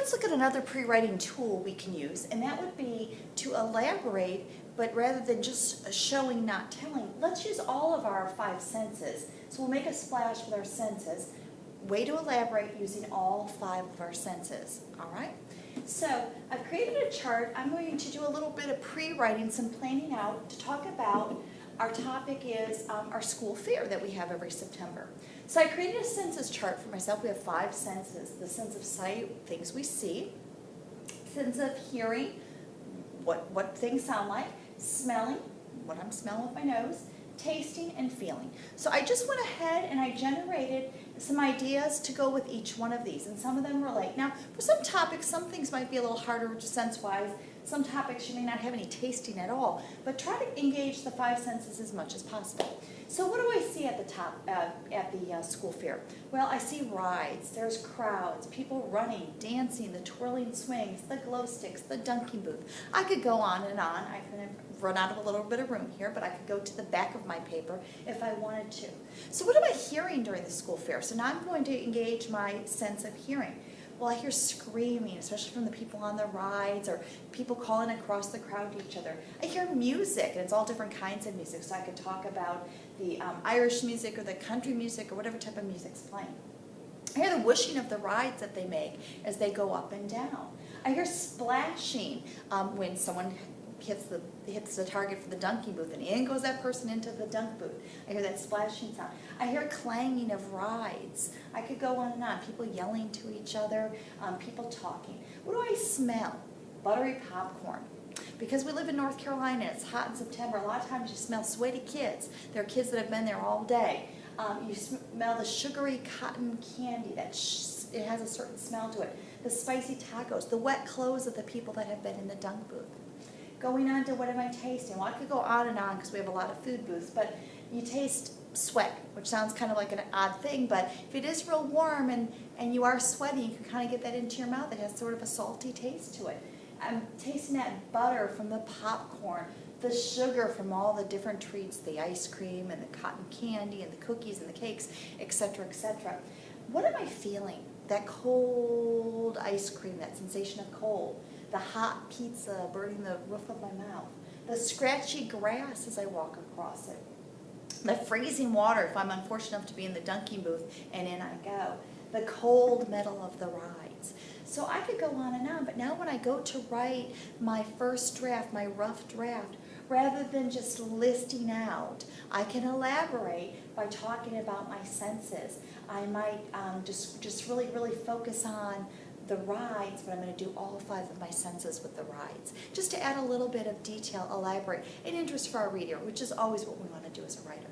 let's look at another pre-writing tool we can use, and that would be to elaborate, but rather than just showing, not telling, let's use all of our 5 senses. So we'll make a splash with our senses. Way to elaborate using all 5 of our senses, all right? So I've created a chart. I'm going to do a little bit of pre-writing, some planning out to talk about our topic is our school fair that we have every September. So I created a senses chart for myself. We have 5 senses. The sense of sight, things we see. Sense of hearing, what things sound like. Smelling, what I'm smelling with my nose. Tasting and feeling. So I just went ahead and I generated some ideas to go with each one of these, and some of them relate. Now, for some topics, some things might be a little harder sense-wise. Some topics you may not have any tasting at all, but try to engage the 5 senses as much as possible. So what do I see at the top, at the school fair? Well, I see rides, there's crowds, people running, dancing, the twirling swings, the glow sticks, the dunking booth. I could go on and on. I'm going to run out of a little bit of room here, but I could go to the back of my paper if I wanted to. So what am I hearing during the school fair? So now I'm going to engage my sense of hearing. Well, I hear screaming, especially from the people on the rides or people calling across the crowd to each other. I hear music, and it's all different kinds of music, so I could talk about the Irish music or the country music or whatever type of music's playing. I hear the whooshing of the rides that they make as they go up and down. I hear splashing when someone hits the target for the dunking booth, and in goes that person into the dunk booth. I hear that splashing sound. I hear clanging of rides. I could go on and on. People yelling to each other, people talking. What do I smell? Buttery popcorn. Because we live in North Carolina, it's hot in September, a lot of times you smell sweaty kids. There are kids that have been there all day. You smell the sugary cotton candy. It has a certain smell to it. The spicy tacos, the wet clothes of the people that have been in the dunk booth. Going on to what am I tasting? Well, I could go on and on because we have a lot of food booths, but you taste sweat, which sounds kind of like an odd thing, but if it is real warm and you are sweating, you can kind of get that into your mouth. It has sort of a salty taste to it. I'm tasting that butter from the popcorn, the sugar from all the different treats, the ice cream and the cotton candy and the cookies and the cakes, etc., etc. What am I feeling? That cold ice cream, that sensation of cold. The hot pizza burning the roof of my mouth, the scratchy grass as I walk across it, the freezing water if I'm unfortunate enough to be in the dunking booth, and in I go, the cold metal of the rides. So I could go on and on, but now when I go to write my first draft, my rough draft, rather than just listing out, I can elaborate by talking about my senses. I might just really, really focus on the rides, but I'm going to do all 5 of my senses with the rides. Just to add a little bit of detail, elaborate, and interest for our reader, which is always what we want to do as a writer.